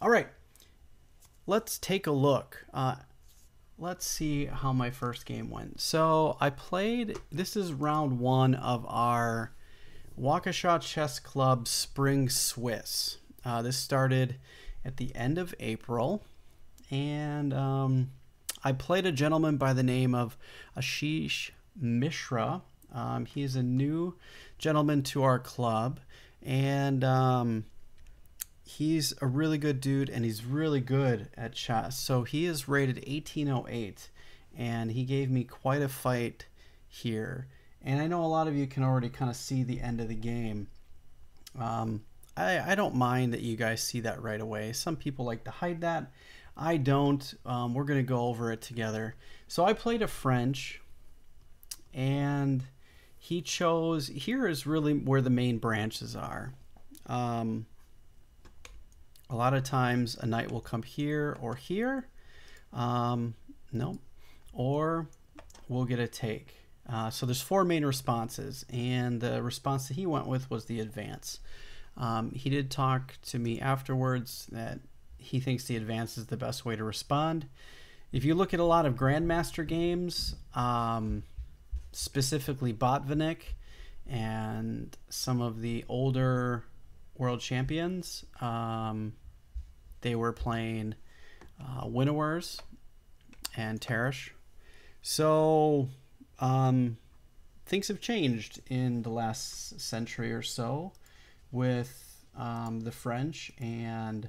All right, let's take a look. Let's see how my first game went. So I played, this is round one of our Waukesha Chess Club Spring Swiss. This started at the end of April, and I played a gentleman by the name of Ashish Mishra. He is a new gentleman to our club, and he's a really good dude, and he's really good at chess. So he is rated 1808, and he gave me quite a fight here. And I know a lot of you can already kind of see the end of the game. I don't mind that you guys see that right away. Some people like to hide that. I don't. We're going to go over it together. So I played a French, and he chose, here is really where the main branches are. A lot of times a knight will come here or here. No. Or we'll get a take. So there's four main responses, and the response that he went with was the advance. He did talk to me afterwards that he thinks the advance is the best way to respond. If you look at a lot of Grandmaster games, specifically Botvinnik and some of the older world champions, they were playing winnowers and Tarrasch. So things have changed in the last century or so with the French and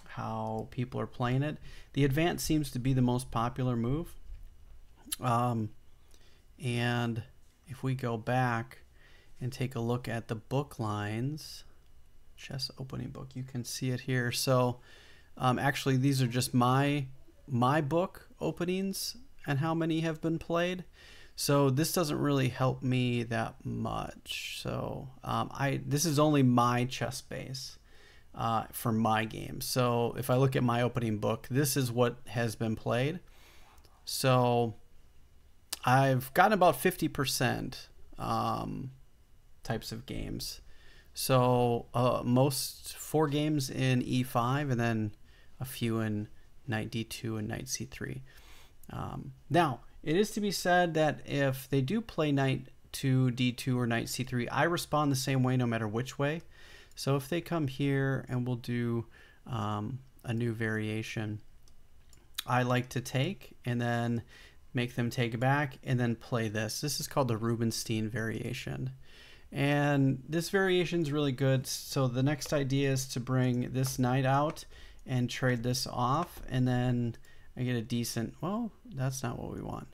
how people are playing it. The advance seems to be the most popular move. And if we go back and take a look at the book lines, chess opening book, you can see it here. So actually these are just my book openings and how many have been played. So this doesn't really help me that much. So this is only my chess base for my game. So if I look at my opening book, this is what has been played. So I've gotten about 50% types of games. So most 4 games in e5, and then a few in knight d2 and knight c3. Now, it is to be said that if they do play knight to d2 or knight c3, I respond the same way no matter which way. So if they come here and we'll do a new variation, I like to take and then make them take back and then play this. This is called the Rubinstein variation. And this variation is really good. So the next idea is to bring this knight out and trade this off, and then I get a decent, well, that's not what we want.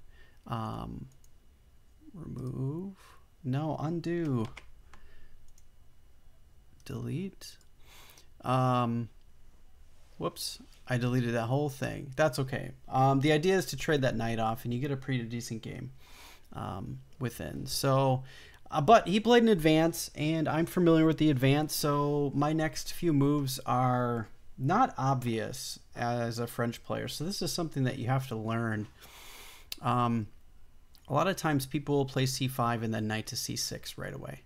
Remove, no, undo, delete. Whoops, I deleted that whole thing. That's okay. The idea is to trade that knight off, and you get a pretty decent game within. So, but he played an advance, and I'm familiar with the advance, so my next few moves are not obvious as a French player. So this is something that you have to learn. A lot of times people will play c5 and then knight to c6 right away.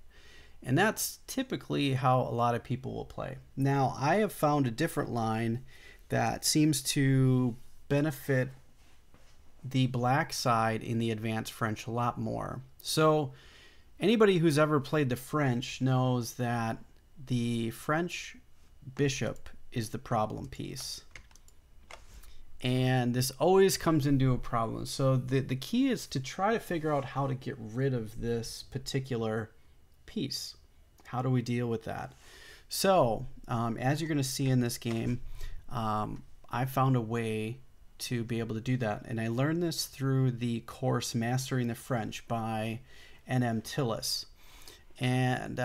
And that's typically how a lot of people will play. Now, I have found a different line that seems to benefit the black side in the advanced French a lot more. So anybody who's ever played the French knows that the French bishop is the problem piece. And this always comes into a problem. So the key is to try to figure out how to get rid of this particular piece. How do we deal with that? So as you're going to see in this game, I found a way to be able to do that. And I learned this through the course Mastering the French by N.M. Tillis. And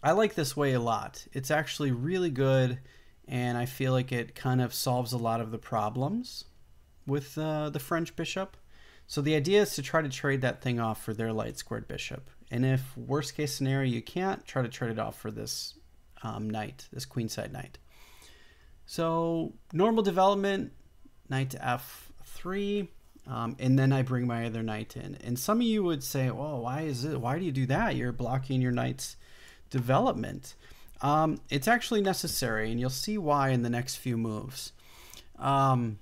I like this way a lot. It's actually really good, and I feel like it kind of solves a lot of the problems with the French bishop. So the idea is to try to trade that thing off for their light squared bishop. And if worst case scenario you can't, try to trade it off for this knight, this queenside knight. So normal development, knight to f3, and then I bring my other knight in. And some of you would say, well, why do you do that? You're blocking your knight's development. It's actually necessary, and you'll see why in the next few moves. The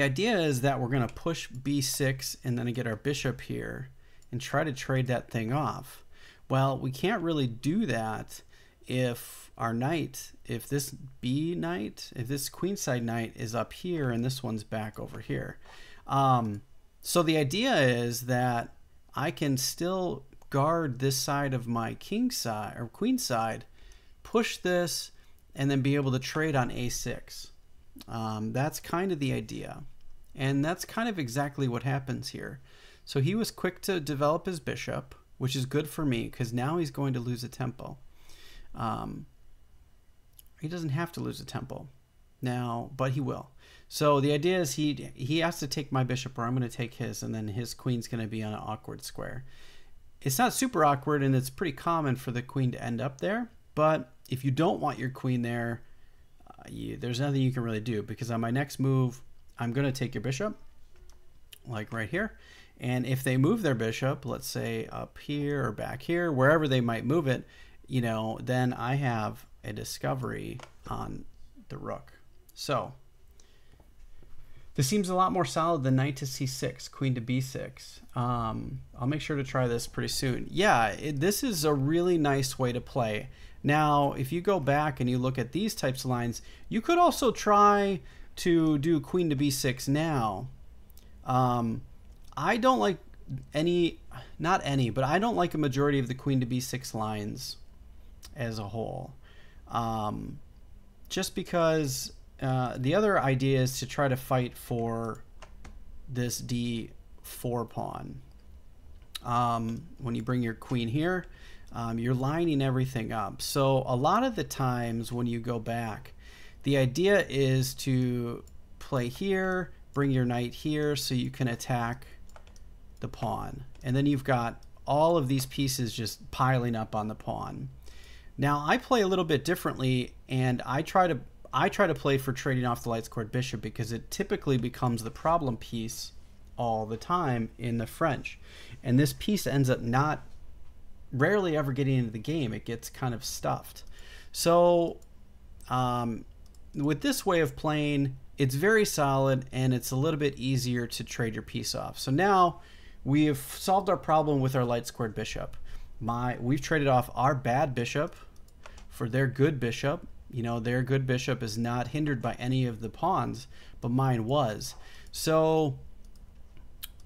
idea is that we're going to push b6 and then get our bishop here and try to trade that thing off. Well, we can't really do that if our knight, if this queenside knight is up here and this one's back over here. So the idea is that I can still guard this side of my king side or queen side, push this, and then be able to trade on a6. That's kind of the idea. And that's kind of exactly what happens here. So he was quick to develop his bishop, which is good for me because now he's going to lose a tempo. He doesn't have to lose a tempo now, but he will. So the idea is he has to take my bishop, or I'm going to take his, and then his queen's going to be on an awkward square. It's not super awkward, and it's pretty common for the queen to end up there. But if you don't want your queen there, there's nothing you can really do, because on my next move, I'm going to take your bishop, like right here. And if they move their bishop, let's say up here or back here, wherever they might move it, you know, then I have a discovery on the rook. So this seems a lot more solid than knight to c6, queen to b6. I'll make sure to try this pretty soon. Yeah, this is a really nice way to play. Now, if you go back and you look at these types of lines, you could also try to do queen to b6 now. I don't like not any, but I don't like a majority of the queen to b6 lines as a whole. Just because the other idea is to try to fight for this d4 pawn. When you bring your queen here, you're lining everything up. So a lot of the times when you go back, the idea is to play here, bring your knight here so you can attack the pawn. And then you've got all of these pieces just piling up on the pawn. Now I play a little bit differently, and I try to play for trading off the light squared bishop because it typically becomes the problem piece all the time in the French. And this piece ends up rarely ever getting into the game. It gets kind of stuffed. So with this way of playing, it's very solid and it's a little bit easier to trade your piece off. So now we have solved our problem with our light squared bishop. We've traded off our bad bishop for their good bishop. You know, their good bishop is not hindered by any of the pawns, but mine was. So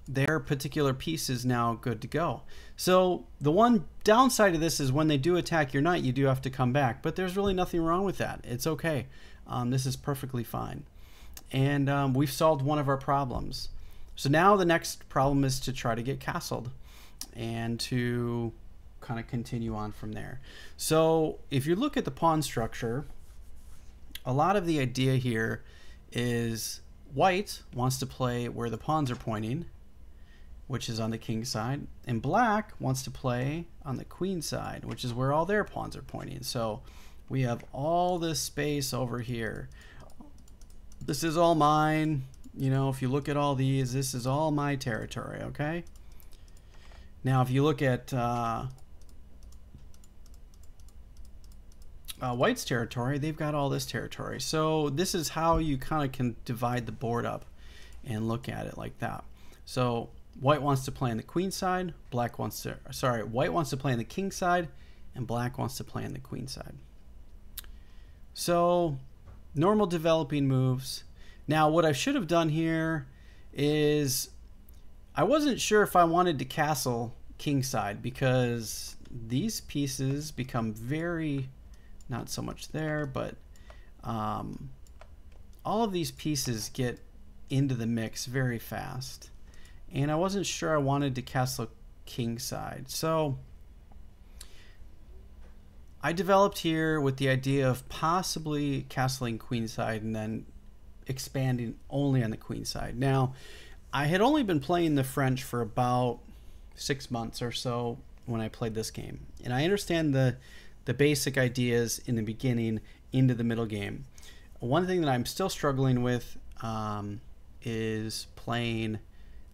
their particular piece is now good to go. So the one downside of this is when they do attack your knight, you do have to come back, but there's really nothing wrong with that. It's okay. This is perfectly fine. And we've solved one of our problems. So now the next problem is to try to get castled and to kind of continue on from there. So if you look at the pawn structure, a lot of the idea here is white wants to play where the pawns are pointing, which is on the king side, and black wants to play on the queen side, which is where all their pawns are pointing. So we have all this space over here. This is all mine. You know, if you look at all these, this is all my territory, okay? Now, if you look at white's territory, they've got all this territory. So this is how you kind of can divide the board up and look at it like that. So white wants to play on the queen side, white wants to play on the king side, and black wants to play on the queen side. So normal developing moves. Now what I should have done here is I wasn't sure if I wanted to castle king side because these pieces become very, not so much there, but all of these pieces get into the mix very fast. And I wasn't sure I wanted to castle king side. So I developed here with the idea of possibly castling queen side and then expanding only on the queen side. Now, I had only been playing the French for about 6 months or so when I played this game. And I understand the basic ideas in the beginning into the middle game. One thing that I'm still struggling with is playing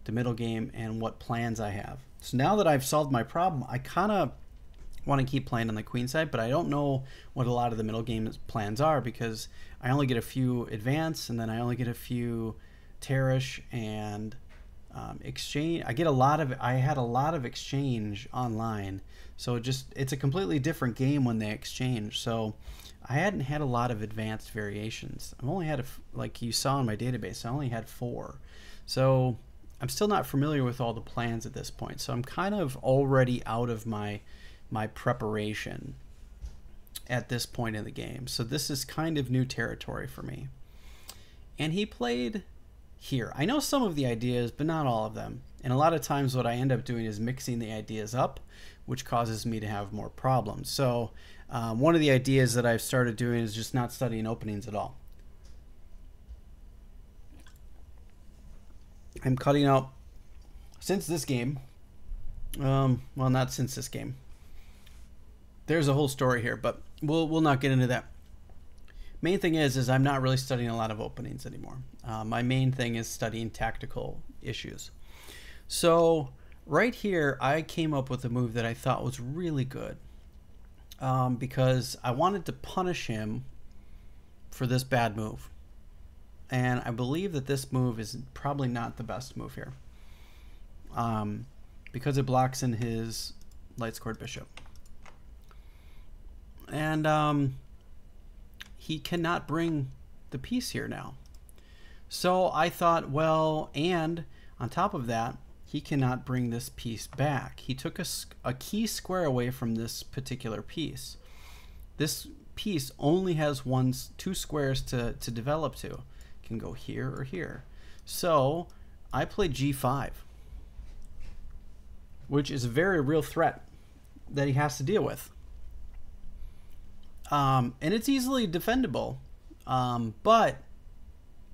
the middle game and what plans I have. So now that I've solved my problem, I kind of want to keep playing on the queen side, but I don't know what a lot of the middle game plans are, because I only get a few advance, and then I only get a few Terrace and exchange. I had a lot of exchange online, so it's a completely different game when they exchange. So I hadn't had a lot of advanced variations. I've only had like you saw in my database, I only had 4. So I'm still not familiar with all the plans at this point. So I'm kind of already out of my preparation at this point in the game. So this is kind of new territory for me. And he played here. I know some of the ideas, but not all of them. And a lot of times what I end up doing is mixing the ideas up, which causes me to have more problems. So one of the ideas that I've started doing is just not studying openings at all. I'm cutting out, since this game, well, not since this game. There's a whole story here, but we'll not get into that. Main thing is I'm not really studying a lot of openings anymore. My main thing is studying tactical issues. So right here, I came up with a move that I thought was really good, because I wanted to punish him for this bad move. And I believe that this move is probably not the best move here, because it blocks in his light scored bishop. And he cannot bring the piece here now. So I thought, well, and on top of that, he cannot bring this piece back. He took a key square away from this particular piece. This piece only has 2 squares to develop to. It can go here or here. So I played g5, which is a very real threat that he has to deal with. And it's easily defendable, but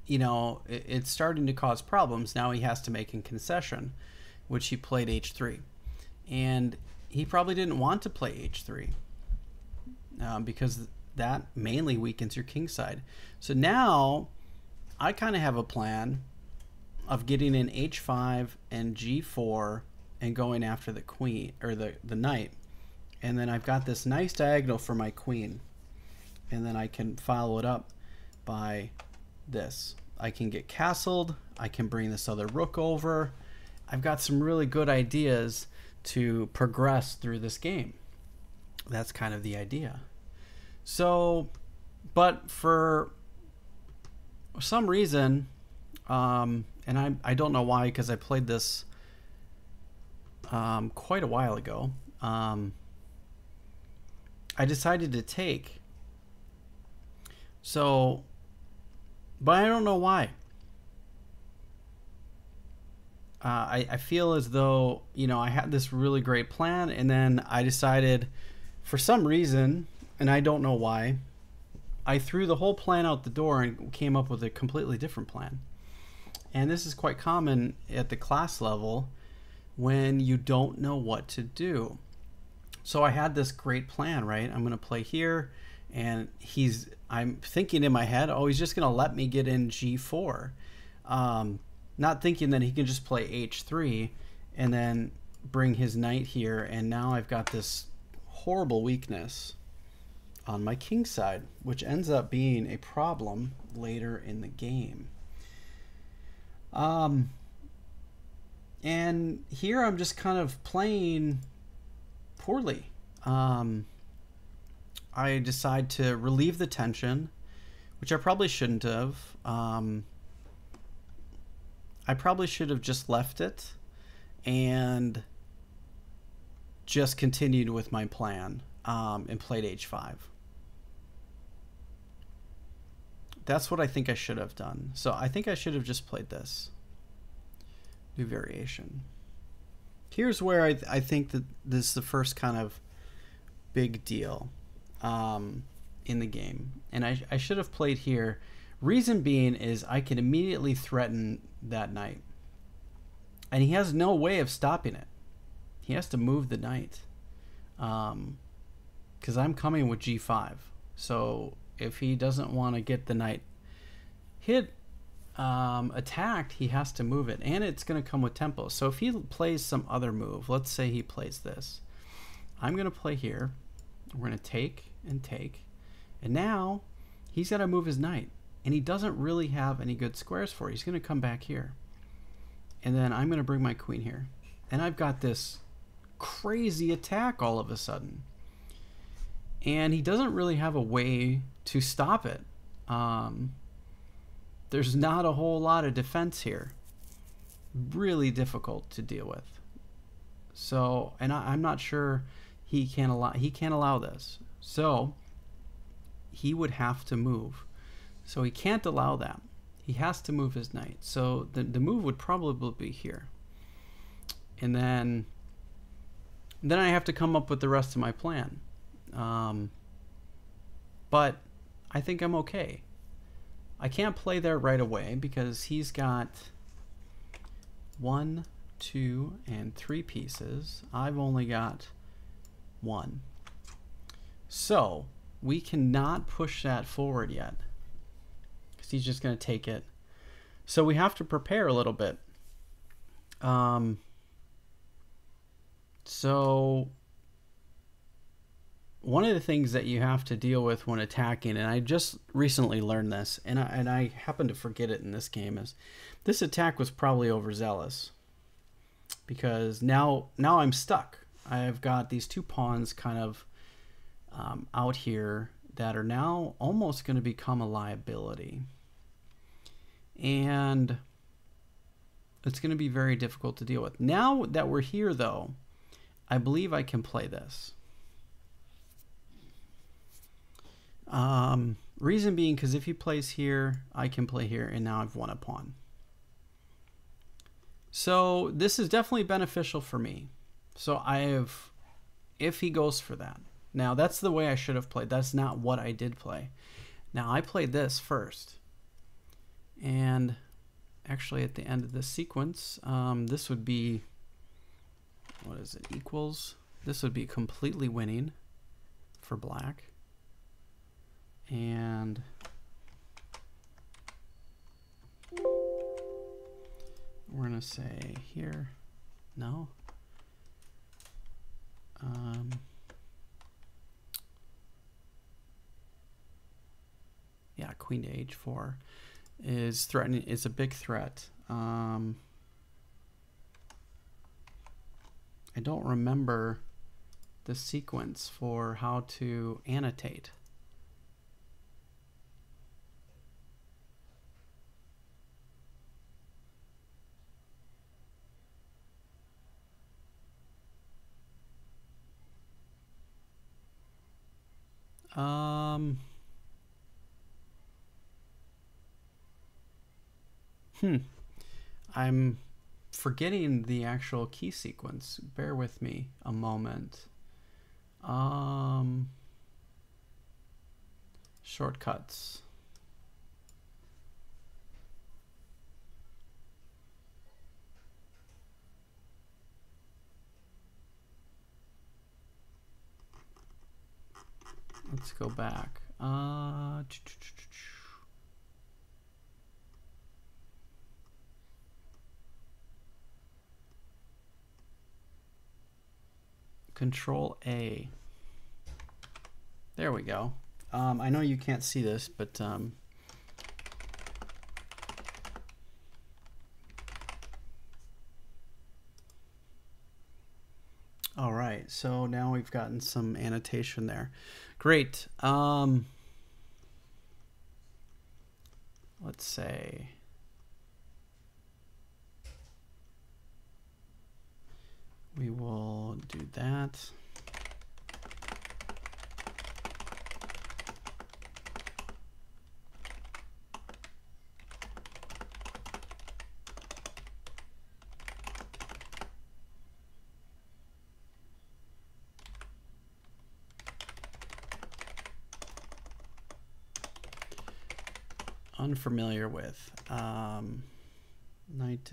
you know, it's starting to cause problems. Now he has to make a concession, which he played h3, and he probably didn't want to play h3 because that mainly weakens your king side. So now I kind of have a plan of getting in h5 and g4 and going after the queen, or the knight. And then I've got this nice diagonal for my queen. And then I can follow it up by this. I can get castled. I can bring this other rook over. I've got some really good ideas to progress through this game. That's kind of the idea. So, but for some reason, and I don't know why, because I played this quite a while ago, I decided to take. So, but I don't know why. I feel as though, you know, I had this really great plan, and then I decided, for some reason, and I don't know why, I threw the whole plan out the door and came up with a completely different plan. And this is quite common at the class level when you don't know what to do. So I had this great plan, right? I'm going to play here, and I'm thinking in my head, oh, he's just going to let me get in g4. Not thinking that he can just play h3 and then bring his knight here, and now I've got this horrible weakness on my king side, which ends up being a problem later in the game. And here I'm just kind of playing poorly. I decide to relieve the tension, which I probably shouldn't have. I probably should have just left it and just continued with my plan and played h5. That's what I think I should have done. So I think I should have just played this. New variation. Here's where I think that this is the first kind of big deal in the game. And I should have played here. Reason being is I can immediately threaten that knight. And he has no way of stopping it. He has to move the knight. Because I'm coming with g5. So if he doesn't want to get the knight hit, attacked, he has to move it. And it's going to come with tempo. So if he plays some other move, let's say he plays this. I'm going to play here. We're going to take and take. And now he's got to move his knight. And he doesn't really have any good squares for it. He's going to come back here. And then I'm going to bring my queen here. And I've got this crazy attack all of a sudden. And he doesn't really have a way to stop it. There's not a whole lot of defense here. Really difficult to deal with. So, and I'm not sure he can't allow this. So he would have to move. So he can't allow that. He has to move his knight. So the move would probably be here. And then I have to come up with the rest of my plan. But I think I'm okay. I can't play there right away because he's got 1, 2, and 3 pieces. I've only got 1. So we cannot push that forward yet because he's just going to take it. So we have to prepare a little bit. So one of the things that you have to deal with when attacking, and I just recently learned this, and I happen to forget it in this game, is this attack was probably overzealous. Because now I'm stuck. I've got these 2 pawns kind of out here that are now almost going to become a liability. And it's going to be very difficult to deal with. Now that we're here, though, I believe I can play this. Reason being, because if he plays here, I can play here, and now I've won a pawn. So this is definitely beneficial for me. So if he goes for that. Now that's the way I should have played. That's not what I did play. Now I played this first. And actually at the end of this sequence, this would be, what is it, equals? This would be completely winning for black. And we're going to say here, no. Yeah, queen to h4 is threatening, is a big threat. I don't remember the sequence for how to annotate. I'm forgetting the actual key sequence. Bear with me a moment. Shortcuts. Let's go back. Control A. There we go. I know you can't see this, but all right, so now we've gotten some annotation there. Great. Let's say we will do that. Unfamiliar with knight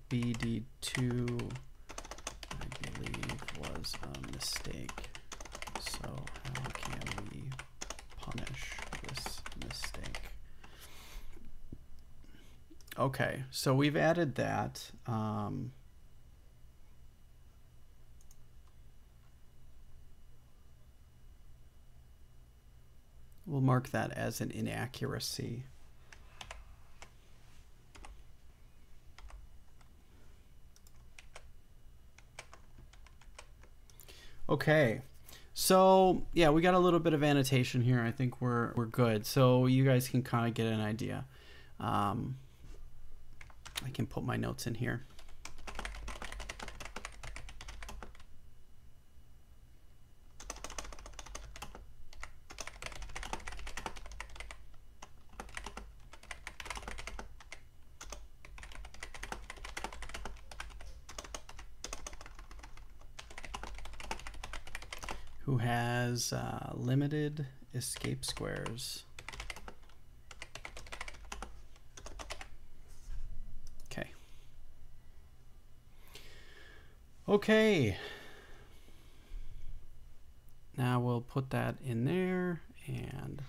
bd2 I believe was a mistake, so how can we punish this mistake? Okay, so we've added that. We'll mark that as an inaccuracy. Okay, so yeah, we got a little bit of annotation here. I think we're good. So you guys can kind of get an idea. I can put my notes in here. Who has limited escape squares. Okay. Okay. Now we'll put that in there, and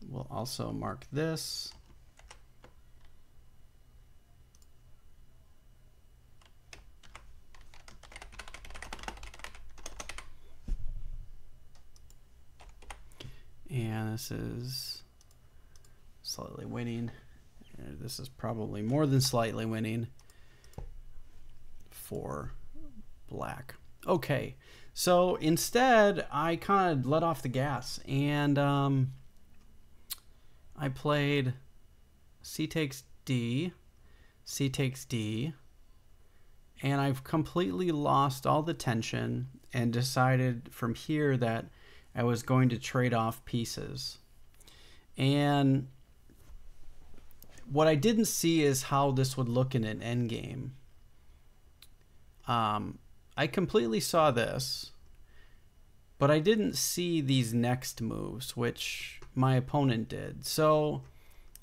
we'll also mark this. And this is slightly winning. This is probably more than slightly winning for black. Okay, so instead I kind of let off the gas, and I played C takes D, C takes D, and I've completely lost all the tension and decided from here that I was going to trade off pieces. And what I didn't see is how this would look in an endgame. I completely saw this, but I didn't see these next moves, which my opponent did. So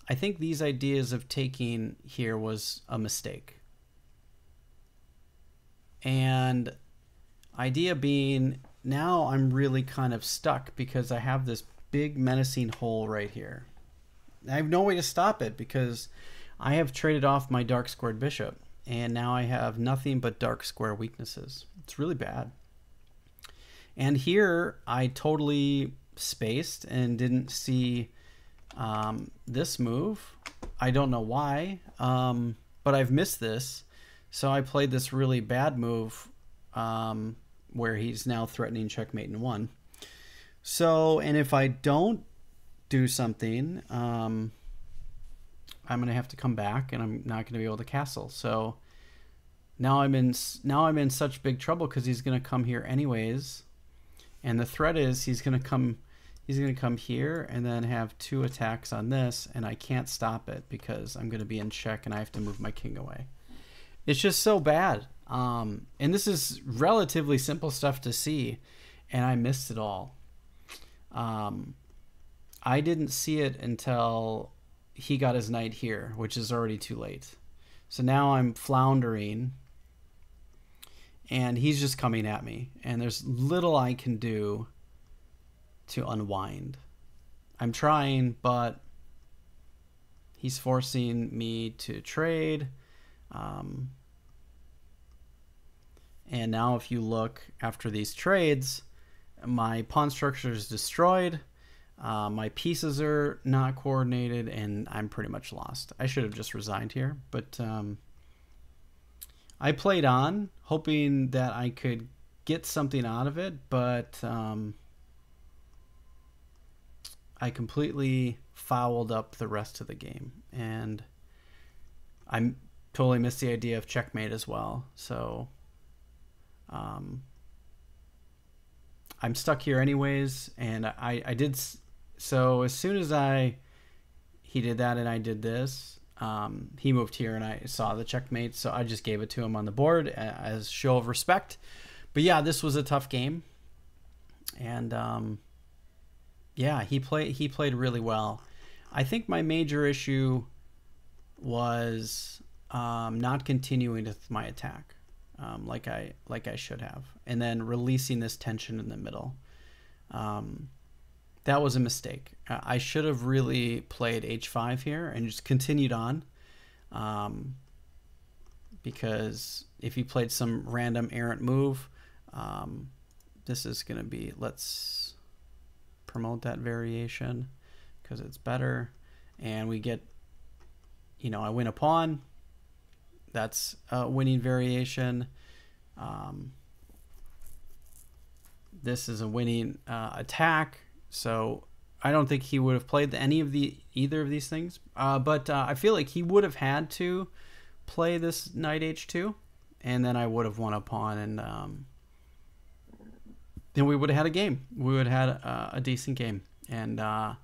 I think these ideas of taking here was a mistake. And idea being, now I'm really kind of stuck because I have this big menacing hole right here. I have no way to stop it because I have traded off my dark squared bishop, and now I have nothing but dark square weaknesses. It's really bad. And here I totally spaced and didn't see this move. I don't know why, but I've missed this. So I played this really bad move where he's now threatening checkmate in 1. So, and if I don't do something, I'm going to have to come back, and I'm not going to be able to castle. So now I'm in such big trouble because he's going to come here anyways, and the threat is he's going to come here and then have 2 attacks on this, and I can't stop it because I'm going to be in check and I have to move my king away. It's just so bad. And this is relatively simple stuff to see, and I missed it all. I didn't see it until he got his knight here, which is already too late. So now I'm floundering, and he's just coming at me, and there's little I can do to unwind. I'm trying, but he's forcing me to trade. And now if you look after these trades, my pawn structure is destroyed. My pieces are not coordinated, and I'm pretty much lost. I should have just resigned here, but I played on, hoping that I could get something out of it, but I completely fouled up the rest of the game, and I totally missed the idea of checkmate as well. So I'm stuck here anyways, and I did. So as soon as he did that and I did this, he moved here and I saw the checkmate, so I just gave it to him on the board as a show of respect. But yeah, this was a tough game, and yeah, he played really well. I think my major issue was not continuing with my attack like I should have, and then releasing this tension in the middle. That was a mistake. I should have really played h5 here and just continued on, because if you played some random errant move, this is going to be, let's promote that variation because it's better. And we get, you know, I win a pawn. That's a winning variation. This is a winning attack. So I don't think he would have played either of these things. But I feel like he would have had to play this knight h2, and then I would have won a pawn, and then we would have had a game. We would have had a decent game, and I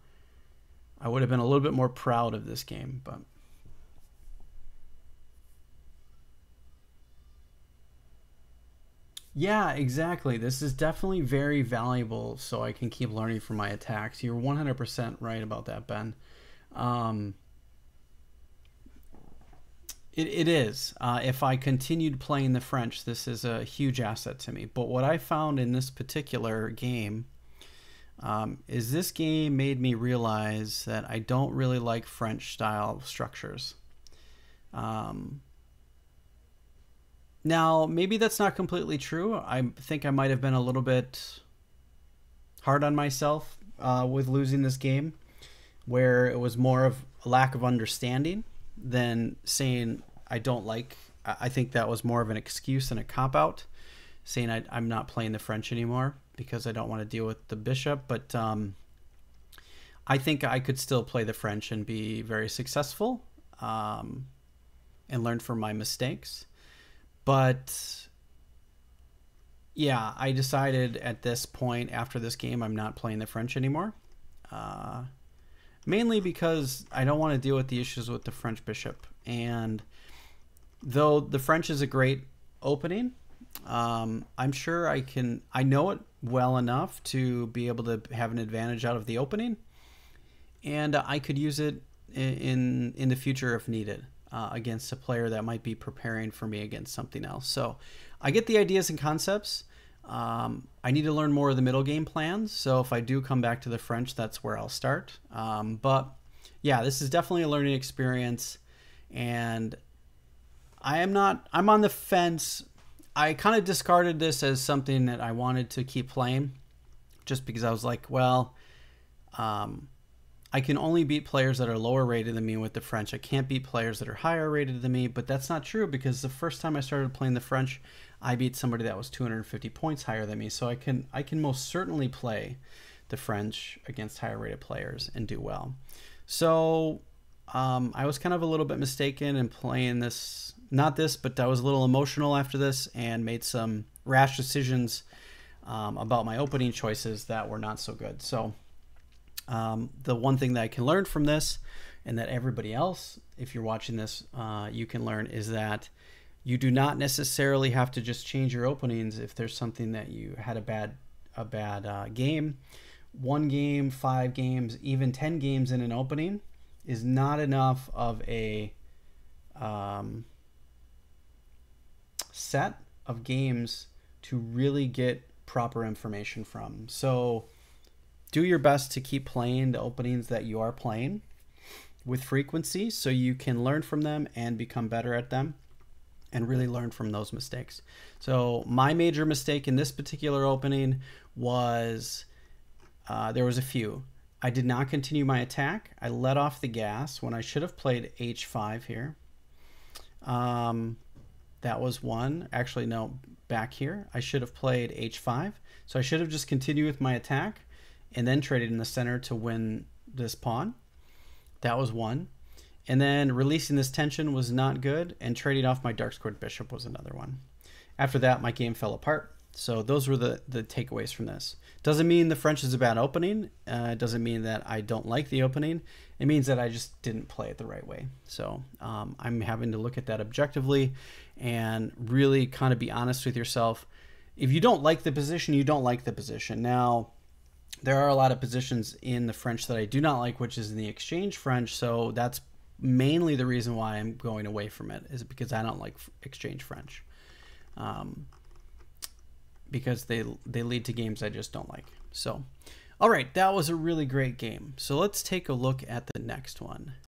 would have been a little bit more proud of this game. But yeah, exactly. This is definitely very valuable, so I can keep learning from my attacks. You're 100% right about that, Ben. It is. If I continued playing the French, this is a huge asset to me. But what I found in this particular game is this game made me realize that I don't really like French-style structures. Now, maybe that's not completely true. I think I might have been a little bit hard on myself with losing this game, where it was more of a lack of understanding than saying I don't like. I think that was more of an excuse and a cop-out, saying I'm not playing the French anymore because I don't want to deal with the bishop. But I think I could still play the French and be very successful and learn from my mistakes. But yeah, I decided at this point after this game I'm not playing the French anymore. Mainly because I don't want to deal with the issues with the French bishop. And though the French is a great opening, I'm sure I know it well enough to be able to have an advantage out of the opening. And I could use it in the future if needed. Against a player that might be preparing for me against something else. So I get the ideas and concepts. I need to learn more of the middle game plans. So if I do come back to the French, that's where I'll start. But yeah, this is definitely a learning experience. And I'm on the fence. I kind of discarded this as something that I wanted to keep playing just because I was like, well, I can only beat players that are lower rated than me with the French. I can't beat players that are higher rated than me, but that's not true because the first time I started playing the French, I beat somebody that was 250 points higher than me. So I can most certainly play the French against higher rated players and do well. So I was kind of a little bit mistaken in playing this, not this, but I was a little emotional after this and made some rash decisions about my opening choices that were not so good. So the one thing that I can learn from this, and that everybody else, if you're watching this, you can learn, is that you do not necessarily have to just change your openings if there's something that you had a bad game. 1 game, 5 games, even 10 games in an opening is not enough of a set of games to really get proper information from. So do your best to keep playing the openings that you are playing with frequency so you can learn from them and become better at them and really learn from those mistakes. So my major mistake in this particular opening was, there was a few. I did not continue my attack. I let off the gas when I should have played h5 here. That was one. Actually, no, back here. I should have played h5. So I should have just continued with my attack and then traded in the center to win this pawn. That was one. And then releasing this tension was not good, and trading off my dark squared bishop was another one. After that, my game fell apart. So those were the takeaways from this. Doesn't mean the French is a bad opening. It doesn't mean that I don't like the opening. It means that I just didn't play it the right way. So I'm having to look at that objectively and really kind of be honest with yourself. If you don't like the position, you don't like the position. Now, there are a lot of positions in the French that I do not like, which is in the exchange French. So that's mainly the reason why I'm going away from it, is because I don't like exchange French. Because they lead to games I just don't like. So, all right, that was a really great game. So let's take a look at the next one.